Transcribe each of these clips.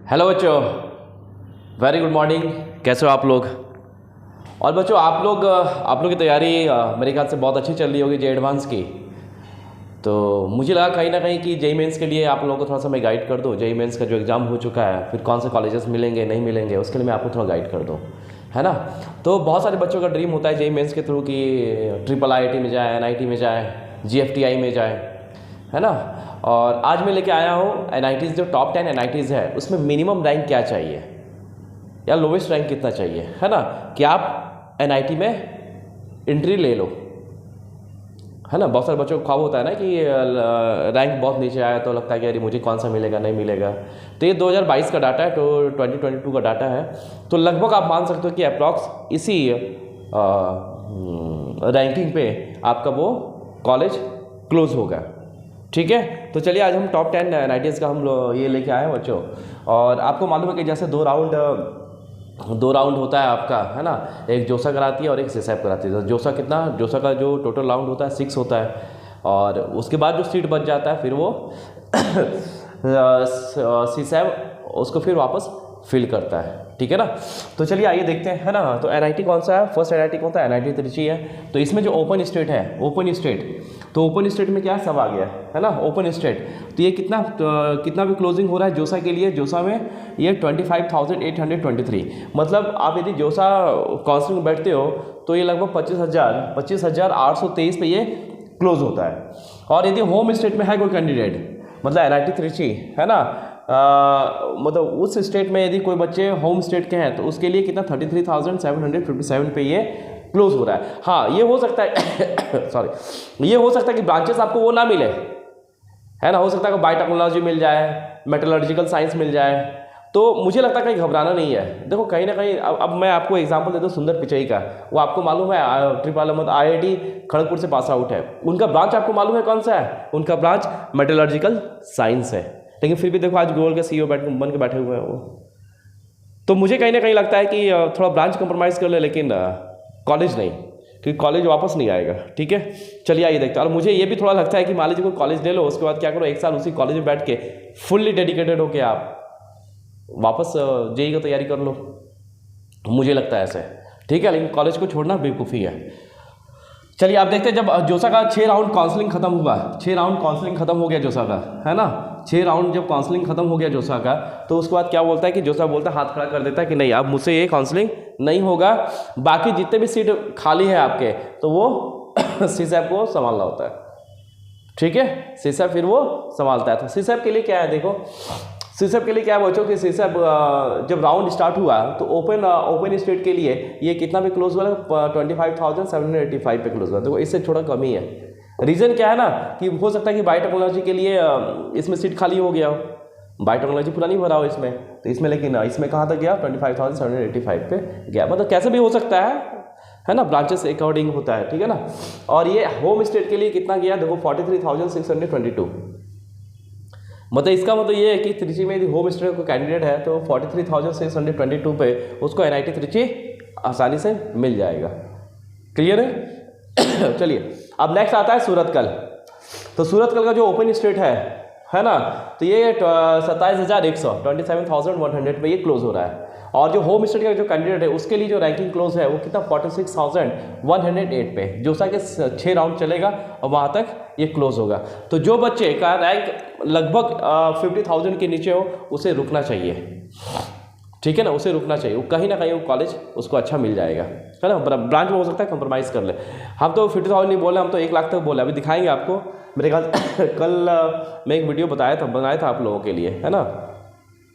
Hello बच्चों, very good morning. कैसे हो आप लोग? और बच्चों आप लोग की तैयारी मेरे ख्याल से बहुत अच्छी चल रही होगी जे एडवांस की। तो मुझे लगा कहीं ना कहीं कि जेई मेंस के लिए आप लोगों को थोड़ा सा मैं गाइड कर दूं। जेई मेंस का जो एग्ज़ाम हो चुका है, फिर कौन से कॉलेजेस मिलेंगे नहीं मिलेंगे, उसके लिए मैं आपको थोड़ा गाइड कर दूं, है ना। तो बहुत सारे बच्चों का ड्रीम होता है जेई मेंस के थ्रू कि ट्रिपल IIT में जाए, NIT में जाए, GFTI में जाए, है ना। और आज मैं लेके आया हूँ NITs, जो टॉप 10 NITs है उसमें मिनिमम रैंक क्या चाहिए या लोवेस्ट रैंक कितना चाहिए, है ना, कि आप NIT में एंट्री ले लो, है ना। बहुत सारे बच्चों को ख्वाब होता है ना कि रैंक बहुत नीचे आया तो लगता है कि अरे मुझे कौन सा मिलेगा नहीं मिलेगा। तो ये 2022 का डाटा है, तो 2022 का डाटा है। तो लगभग आप मान सकते हो कि अप्रॉक्स इसी रैंकिंग पे आपका वो कॉलेज क्लोज होगा, ठीक है। तो चलिए आज हम टॉप 10 NITs का हम ये लेके आए हैं बच्चों। और आपको मालूम है कि जैसे दो राउंड होता है आपका, है ना। एक जोसा कराती है और एक सीसैप कराती है। तो जोसा का जो टोटल राउंड होता है 6 होता है, और उसके बाद जो सीट बच जाता है फिर वो सीसैप उसको फिर वापस फिल करता है, ठीक है ना। तो चलिए आइए देखते हैं, है ना। तो NIT कौन सा है? फर्स्ट NIT कौन सा है? NIT त्रिची है। तो इसमें जो ओपन स्टेट है, ओपन स्टेट में क्या सब आ गया है ना, ओपन स्टेट। तो ये कितना भी क्लोजिंग हो रहा है जोसा के लिए। जोसा में ये 25,823, मतलब आप यदि जोसा काउंसलिंग में बैठते हो तो ये लगभग 25,823 पे ये क्लोज होता है। और यदि होम स्टेट में है कोई कैंडिडेट, मतलब NIT त्रिची, है ना, मतलब उस स्टेट में यदि कोई बच्चे होम स्टेट के हैं तो उसके लिए कितना 33,757 पे ये क्लोज हो रहा है। हाँ, ये हो सकता है सॉरी, ये हो सकता है कि ब्रांचेस आपको वो ना मिले, है ना। हो सकता है कि बायोटेक्नोलॉजी मिल जाए, मेटलर्जिकल साइंस मिल जाए। तो मुझे लगता है कहीं घबराना नहीं है। देखो कहीं ना कहीं अब मैं आपको एग्जांपल दे दूं सुंदर पिचई का। वो आपको मालूम है IIT खड़गपुर से पास आउट है। उनका ब्रांच आपको मालूम है कौन सा है? उनका ब्रांच मेटलर्जिकल साइंस है। लेकिन फिर भी देखो आज गूगल के CEO बन के बैठे हुए हैं वो। तो मुझे कहीं ना कहीं लगता है कि थोड़ा ब्रांच कंप्रोमाइज़ कर ले, लेकिन कॉलेज नहीं, क्योंकि कॉलेज वापस नहीं आएगा, ठीक है। चलिए आइए देखते हैं। और मुझे ये भी थोड़ा लगता है कि मान लीजिए कोई कॉलेज ले लो, उसके बाद क्या करो, 1 साल उसी कॉलेज में बैठ के फुल्ली डेडिकेटेड होके आप वापस जेई की तैयारी कर लो। मुझे लगता है ऐसे, ठीक है। लेकिन कॉलेज को छोड़ना बेवकूफ़ी है। चलिए आप देखते हैं, जब जोसा का 6 राउंड काउंसलिंग खत्म हुआ, 6 राउंड काउंसलिंग खत्म हो गया जोसा का, है ना। 6 राउंड जब काउंसलिंग खत्म हो गया जोसा का, तो उसके बाद क्या बोलता है कि जोसा बोलता है, हाथ खड़ा कर देता है कि नहीं अब मुझसे ये काउंसलिंग नहीं होगा। बाकी जितने भी सीट खाली है आपके, तो वो सीसैप को संभालना होता है, ठीक है। सीसैप फिर वो संभालता है। तो सीसैप के लिए क्या है, देखो सीसैप के लिए क्या है बच्चों कि सीसैप जब राउंड स्टार्ट हुआ तो ओपन स्टेट के लिए ये कितना पे क्लोज हुआ, 25,785 पे क्लोज हुआ। तो इससे थोड़ा कम ही है। रीज़न क्या है ना, कि हो सकता है कि बायोटेक्नोलॉजी के लिए इसमें सीट खाली हो गया हो, बायोटेक्नोलॉजी पूरा नहीं भरा हो इसमें, तो इसमें लेकिन इसमें कहाँ तक गया, 25,785 पे गया। मतलब कैसे भी हो सकता है ना, ब्रांचेस अकॉर्डिंग होता है, ठीक है ना। और ये होम स्टेट के लिए कितना गया, देखो 43,622। मतलब इसका मतलब ये है कि त्रिची में यदि होम स्टेट को कैंडिडेट है तो 43,622 पे उसको NIT त्रिची आसानी से मिल जाएगा। क्लियर है? चलिए अब नेक्स्ट आता है सूरतकल। तो सूरतकल का जो ओपन स्टेट है ना, तो ये 27,100 पे ये क्लोज हो रहा है। और जो होम स्टेट का जो कैंडिडेट है उसके लिए जो रैंकिंग क्लोज है वो कितना 46,108 पे। जोसा के 6 राउंड चलेगा और वहाँ तक ये क्लोज होगा। तो जो बच्चे का रैंक लगभग 50,000 के नीचे हो उसे रुकना चाहिए, ठीक है ना, उसे रुकना चाहिए। वो कहीं ना कहीं वो कॉलेज उसको अच्छा मिल जाएगा, है ना। ब्रांच में हो सकता है कंप्रोमाइज़ कर ले। हम तो 50,000 नहीं बोले, हम तो 1 लाख तक बोले। अभी दिखाएंगे आपको, मेरे ख्याल कल मैं एक वीडियो बनाया था आप लोगों के लिए, है ना।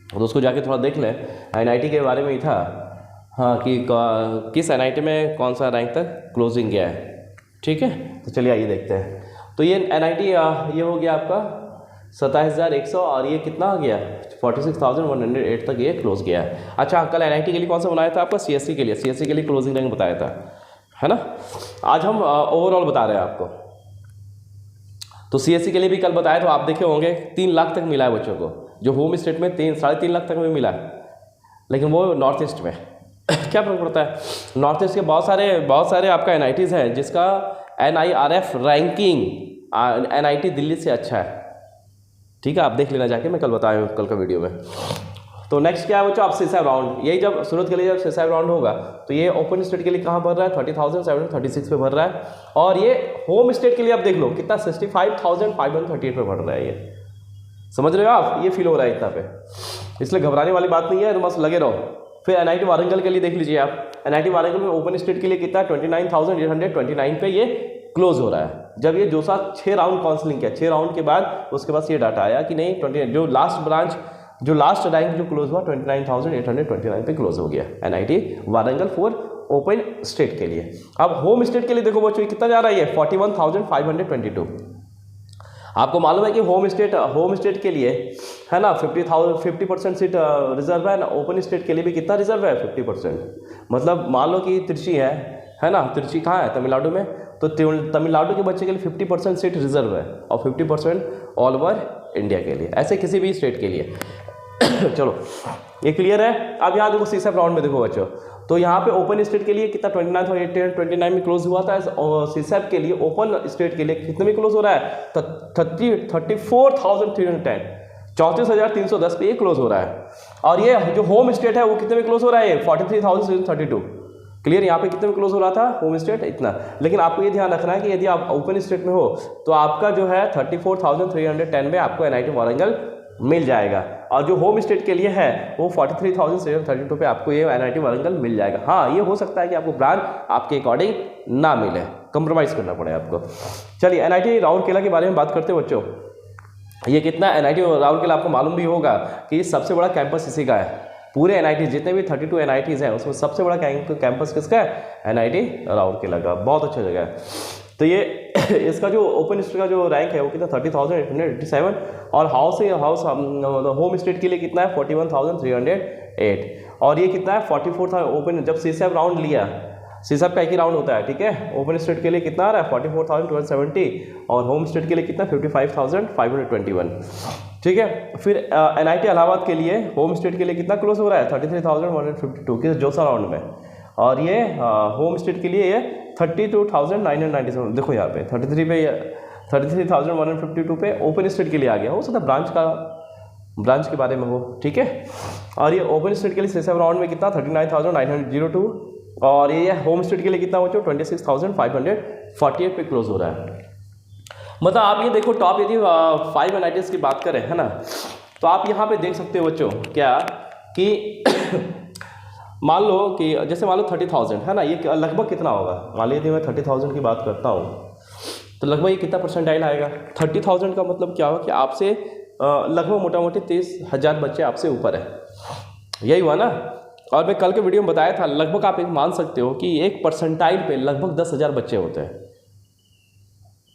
तो उसको जाके थोड़ा देख लें। NIT के बारे में ही था, हाँ, कि किस NIT में कौन सा रैंक तक क्लोजिंग गया है, ठीक है। तो चलिए आइए देखते हैं। तो ये NIT ये हो गया आपका 27,100, और ये कितना आ गया 46,108 तक ये क्लोज गया है। अच्छा, कल NIT के लिए कौन सा बनाया था आपका? CSC के लिए। CSC के लिए क्लोजिंग रैंक बताया था, है ना। आज हम ओवरऑल बता रहे हैं आपको। तो CSC के लिए भी कल बताया, तो आप देखे होंगे 3 लाख तक मिला है बच्चों को। जो होम स्टेट में 3-3.5 लाख तक में मिला है, लेकिन वो नॉर्थ ईस्ट में क्या फर्क पड़ता है। नॉर्थ ईस्ट के बहुत सारे आपका NITs हैं जिसका NIRF रैंकिंग NIT दिल्ली से अच्छा है, ठीक है। आप देख लेना जाके, मैं कल बताया हूँ कल का वीडियो में। तो नेक्स्ट क्या है बच्चों, आप सीसैब राउंड, यही जब सूरत के लिए जब सीसैब राउंड होगा तो ये ओपन स्टेट के लिए कहाँ भर रहा है, 30,736 पे भर रहा है। और ये होम स्टेट के लिए आप देख लो कितना 65,538 पे भर रहा है। ये समझ रहे हो आप, ये फील हो रहा है इतना पे, इसलिए घबराने वाली बात नहीं है, तो बस लगे रहो। फिर एनआईटी वारंगल के लिए देख लीजिए आप, एनआईटी वारंगल में ओपन स्टेट के लिए कितना 29,829 पे ये क्लोज हो रहा है। जब ये जो साथ 6 राउंड काउंसलिंग किया, 6 राउंड के बाद उसके बाद ये डाटा आया कि नहीं 20 जो लास्ट ब्रांच जो लास्ट रैंक जो क्लोज हुआ 29,829 पे क्लोज हो गया NIT Warangal for open state के लिए। अब होम स्टेट के लिए देखो बच्चों कितना जा रहा है, ये 41,522। आपको मालूम है कि होम स्टेट के लिए है ना 50% सीट रिजर्व है ना, ओपन स्टेट के लिए भी कितना रिजर्व है 50%। मतलब मान लो कि त्रिची है ना, त्रिची कहाँ है, तमिलनाडु में, तो तमिलनाडु के बच्चे के लिए 50% सीट रिजर्व है और 50% ऑल ओवर इंडिया के लिए, ऐसे किसी भी स्टेट के लिए। चलो ये क्लियर है। अब यहाँ देखो सीसैब राउंड में देखो बच्चों, तो यहाँ पे ओपन स्टेट के लिए कितना 29,829 में क्लोज हुआ था, और सीसैब के लिए ओपन स्टेट के लिए कितने में क्लोज हो रहा है 34,310, 34,310 पे ये क्लोज हो रहा है। और ये जो होम स्टेट है वो कितने में क्लोज हो रहा है 43,632। क्लियर, यहाँ पे कितने में क्लोज हो रहा था होम स्टेट इतना। लेकिन आपको ये ध्यान रखना है कि यदि आप ओपन स्टेट में हो तो आपका जो है 34,310 में आपको एनआईटी वारंगल मिल जाएगा, और जो होम स्टेट के लिए है वो 43,632 पे आपको ये एनआईटी वारंगल मिल जाएगा। हाँ, ये हो सकता है कि आपको ब्रांच आपके अकॉर्डिंग ना मिले, कंप्रोमाइज़ करना पड़े आपको। चलिए एनआईटी राउरकेला के बारे में बात करते हैं बच्चों। ये कितना एनआईटी राउरकेला आपको मालूम भी होगा कि सबसे बड़ा कैंपस इसी का है। पूरे एनआईटी जितने भी 32 एनआईटीज हैं उसमें सबसे बड़ा कैंपस किसका है, एनआईटी राउरकेला का। बहुत अच्छा जगह है। तो ये इसका जो ओपन स्टेट का जो रैंक है वो कितना 30,887, और हाउस होम स्टेट के लिए कितना है 41,308, और ये कितना है 44,000 ओपन। जब सीसैब राउंड लिया, सीसैब का एक ही राउंड होता है, ठीक है। ओपन स्टेट के लिए कितना आ रहा है 44,270, और होम स्टेट के लिए कितना 55,521, ठीक है। फिर एनआईटी इलाहाबाद के लिए होम स्टेट के लिए कितना क्लोज हो रहा है 33,152 किस जोसा राउंड में, और ये होम स्टेट के लिए ये 32,997। देखो यहाँ पे 33,152 पे ओपन स्टेट के लिए आ गया, हो सकता ब्रांच के बारे में हो, ठीक है। और ये ओपन स्टेट के लिए सीसैब राउंड में कितना 39,902, और ये होम स्टेट के लिए कितना बच्चों 26,548 पे क्लोज हो रहा है। मतलब आप ये देखो टॉप यदि 5 एनआईटीज की बात करें है ना, तो आप यहाँ पे देख सकते हो बच्चों क्या कि मान लो कि जैसे मान लो 30,000 है ना, ये लगभग कितना होगा, मान लीजिए मैं 30,000 की बात करता हूँ तो लगभग ये कितना परसेंटाइल आएगा। 30,000 का मतलब क्या होगा कि आपसे लगभग मोटा मोटी 30,000 बच्चे आपसे ऊपर है, यही हुआ ना। और मैं कल के वीडियो में बताया था लगभग आप एक मान सकते हो कि एक परसेंटाइल पे लगभग 10,000 बच्चे होते हैं।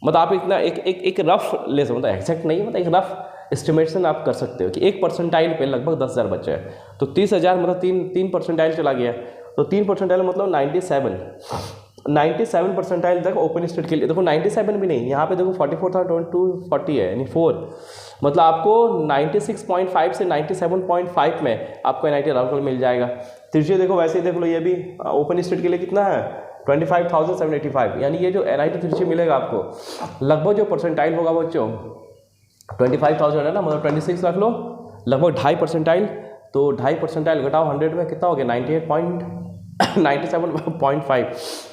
मतलब आप इतना एक रफ ले सकते, मतलब एग्जैक्ट नहीं, मतलब एक रफ एस्टिमेशन आप कर सकते हो कि एक परसेंटाइल पे लगभग 10,000 बच्चे हैं, तो 30,000 मतलब तीन परसेंटाइल चला गया, तो 3 परसेंटाइल मतलब 97 परसेंटाइल तक ओपन स्टेट के लिए। देखो 97 भी नहीं, यहाँ पे देखो 44,240 है, यानी 4, मतलब आपको 96.5 से 97.5 में आपको एनआईटी राउरकेला मिल जाएगा। त्रिची देखो वैसे ही देख लो, ये भी ओपन स्टेट के लिए कितना है 25,785, यानी ये जो एनआईटी त्रिची मिलेगा आपको लगभग जो परसेंटाइल होगा बच्चों 25,000 है ना, मतलब 26 रख लो, लगभग 2.5 परसेंटाइल, तो 2.5 परसेंटाइल घटाओ 100 में कितना हो गया 97.5।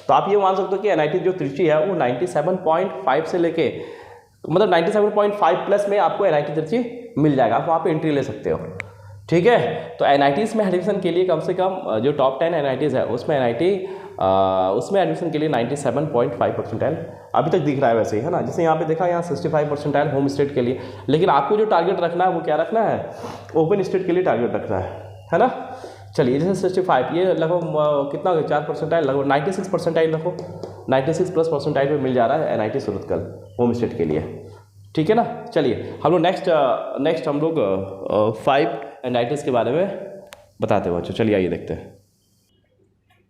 तो आप ये मान सकते हो कि एनआईटी जो त्रिची है वो 97.5 से लेके मतलब 97.5 प्लस में आपको एनआईटी त्रिची मिल जाएगा, आप वहाँ पे एंट्री ले सकते हो, ठीक है। तो एनआईटीज़ में एडमिशन के लिए कम से कम जो टॉप 10 एनआईटीज़ है उसमें उसमें एडमिशन के लिए 97.5 परसेंटाइल अभी तक दिख रहा है वैसे ही, है ना। जैसे यहाँ पे देखा यहाँ 65 परसेंटाइल होम स्टेट के लिए, लेकिन आपको जो टारगेट रखना है वो क्या रखना है, ओपन स्टेट के लिए टारगेट रखना है ना। चलिए जैसे 65 ये लगभग कितना हो गया 4 परसेंटाइल, लगभग 96 परसेंटाइल रखो, 96 प्लस परसेंटाइल पे मिल जा रहा है एनआईटी सूरतकल होम स्टेट के लिए, ठीक है ना। चलिए हम लोग नेक्स्ट हम लोग 5 एनआईटीज़ के बारे में बताते हैं बच्चों। चलिए आइए देखते हैं,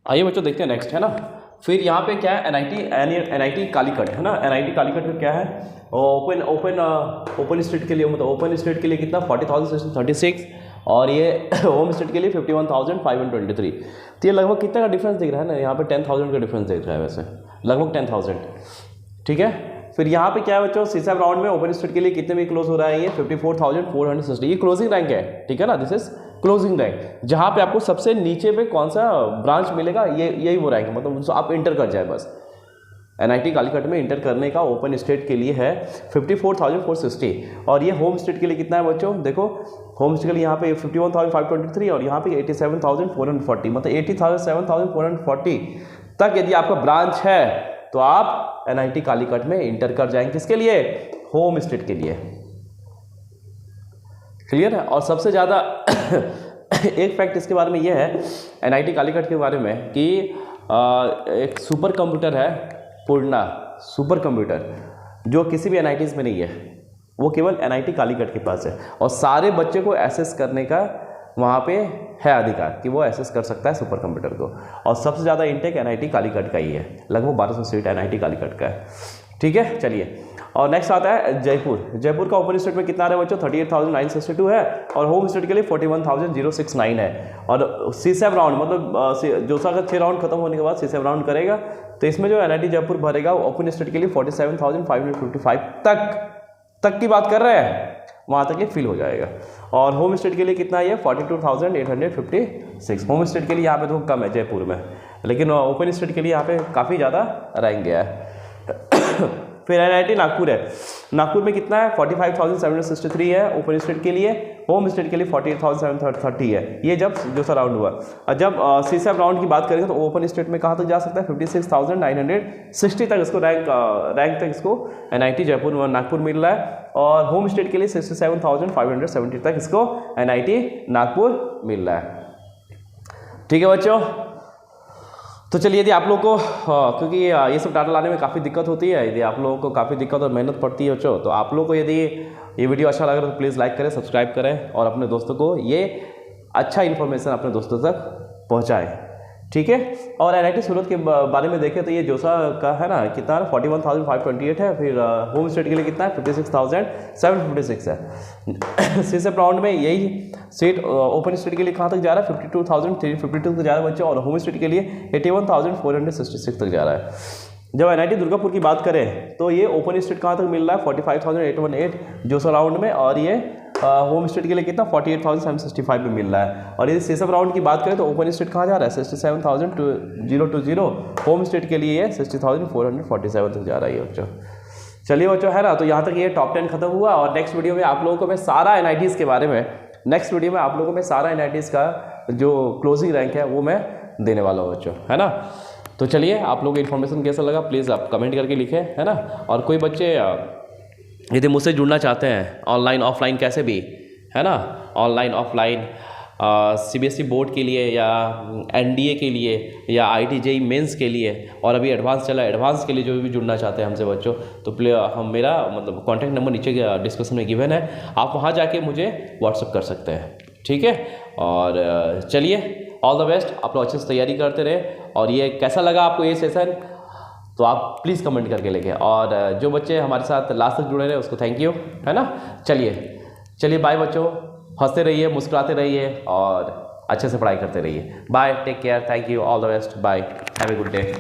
आइए बच्चों देखते हैं नेक्स्ट, है ना। फिर यहाँ पे क्या है एनआईटी कालीकट, है ना। एनआईटी कालीकट में क्या है ओपन स्टेट के लिए, मतलब ओपन स्टेट के लिए कितना 40,636, और ये होम स्टेट के लिए 51,523। तो ये लगभग कितना का डिफरेंस दिख रहा है ना, यहाँ पे 10,000 का डिफरेंस दिख रहा है वैसे, लगभग 10,000, ठीक है। फिर यहाँ पे क्या है बच्चों, सीसैप राउंड में ओपन स्टेट के लिए कितने में क्लोज हो रहा है, ये 54,460, ये क्लोजिंग रैंक है, ठीक है ना, दिस इज क्लोजिंग रैंक। जहाँ पे आपको सबसे नीचे पे कौन सा ब्रांच मिलेगा, ये यही वो रैंक है, मतलब आप इंटर कर जाए बस। NIT कालीकट में इंटर करने का ओपन स्टेट के लिए है 54,460, और ये होम स्टेट के लिए कितना है बच्चों, देखो होम स्टेट के लिए यहाँ पे 51,523 और यहाँ पे 87,440, मतलब 87,440 तक यदि आपका ब्रांच है तो आप NIT कालीकट में इंटर कर जाएंगे। किसके लिए, होम स्टेट के लिए, क्लियर है। और सबसे ज़्यादा एक फैक्ट इसके बारे में ये है NIT कालीकट के बारे में कि एक सुपर कंप्यूटर है पूर्णा सुपर कंप्यूटर, जो किसी भी NITs में नहीं है, वो केवल NIT कालीकट के पास है, और सारे बच्चे को एसेस करने का वहाँ पे है अधिकार कि वो एसेस कर सकता है सुपर कंप्यूटर को। और सबसे ज़्यादा इंटेक NIT कालीकट का ही है, लगभग 1200 सीट NIT कालीकट का है, ठीक है। चलिए, और नेक्स्ट आता है जयपुर। जयपुर का ओपन स्टेट में कितना आ रहा है बच्चों, 38,962 है, और होम स्टेट के लिए 41,069 है। और सीसैप राउंड मतलब जोसा का 6 राउंड खत्म होने के बाद सीसैप राउंड करेगा, तो इसमें जो NIT जयपुर भरेगा वो ओपन स्टेट के लिए 47,555 तक की बात कर रहे हैं, वहाँ तक ये फिल हो जाएगा। और होम स्टेट के लिए कितना है, 42,856। होम स्टेट के लिए यहाँ पे तो कम है जयपुर में, लेकिन ओपन स्टेट के लिए यहाँ पे काफ़ी ज़्यादा रैंक गया है। फिर NIT नागपुर है, नागपुर में कितना है, 45,763 है ओपन स्टेट के लिए, होम स्टेट के लिए 48,730 है, ये जब जो सा राउंड हुआ। और जब सीसैप राउंड की बात करेंगे तो ओपन स्टेट में कहाँ तक जा सकता है, 56,960 तक इसको रैंक तक इसको NIT जयपुर नागपुर मिल रहा है, और होम स्टेट के लिए 67,570 तक इसको NIT नागपुर मिल रहा है, ठीक है बच्चों। तो चलिए, यदि आप लोग को क्योंकि ये सब डाटा लाने में काफ़ी दिक्कत होती है, यदि आप लोगों को काफ़ी दिक्कत और मेहनत पड़ती है बच्चों, तो आप लोग को यदि ये वीडियो अच्छा लग रहा है तो प्लीज़ लाइक करें, सब्सक्राइब करें, और अपने दोस्तों को ये अच्छा इन्फॉर्मेशन अपने दोस्तों तक पहुँचाएँ, ठीक है। और NIT सूरत के बारे में देखें तो ये जोसा का है ना, कितना 41,528 है, फिर होम स्टेट के लिए कितना है 56,756 है। सीसैप राउंड में यही सीट ओपन स्टेट के लिए कहाँ तक जा रहा है, 52,352 तक जा रहा है बच्चों, और होम स्टेट के लिए 81,466 तक जा रहा है। जब NIT दुर्गापुर की बात करें तो ये ओपन स्टेट कहाँ तक मिल रहा है, 45,818 जोसा राउंड में, और ये होम स्टेट के लिए कितना 48,765 में मिल रहा है। और यदि सीसैप राउंड की बात करें तो ओपन स्टेट कहाँ जा रहा है, 67,020, होम स्टेट के लिए 60,447 तक जा रहा है बच्चों। चलिए बच्चों, है ना, तो यहाँ तक ये टॉप 10 खत्म हुआ, और नेक्स्ट वीडियो में आप लोगों को मैं सारा NITs के बारे में, नेक्स्ट वीडियो में आप लोगों को मैं सारा NITs का जो क्लोजिंग रैंक है वो मैं देने वाला हूँ बच्चों, है ना। तो चलिए, आप लोगों को इन्फॉर्मेशन कैसा लगा प्लीज़ आप कमेंट करके लिखें, है ना। और कोई बच्चे यदि मुझसे जुड़ना चाहते हैं ऑनलाइन ऑफलाइन कैसे भी, है ना, ऑनलाइन ऑफलाइन CBSE बोर्ड के लिए या NDA के लिए या IIT JEE मेंस के लिए, और अभी एडवांस चला है, एडवांस के लिए जो भी जुड़ना चाहते हैं हमसे बच्चों, तो हम मेरा मतलब कॉन्टैक्ट नंबर नीचे डिस्क्रिप्शन में गिवन है, आप वहाँ जाके मुझे व्हाट्सअप कर सकते हैं, ठीक है। और चलिए, ऑल द बेस्ट, आप लोग अच्छे से तैयारी करते रहे। और ये कैसा लगा आपको ये सेशन, तो आप प्लीज़ कमेंट करके लिखें, और जो बच्चे हमारे साथ लास्ट तक जुड़े रहे उसको थैंक यू, है ना। चलिए बाय बच्चों, हंसते रहिए, मुस्कुराते रहिए, और अच्छे से पढ़ाई करते रहिए। Bye, take care, thank you, all the best, bye, have a good day.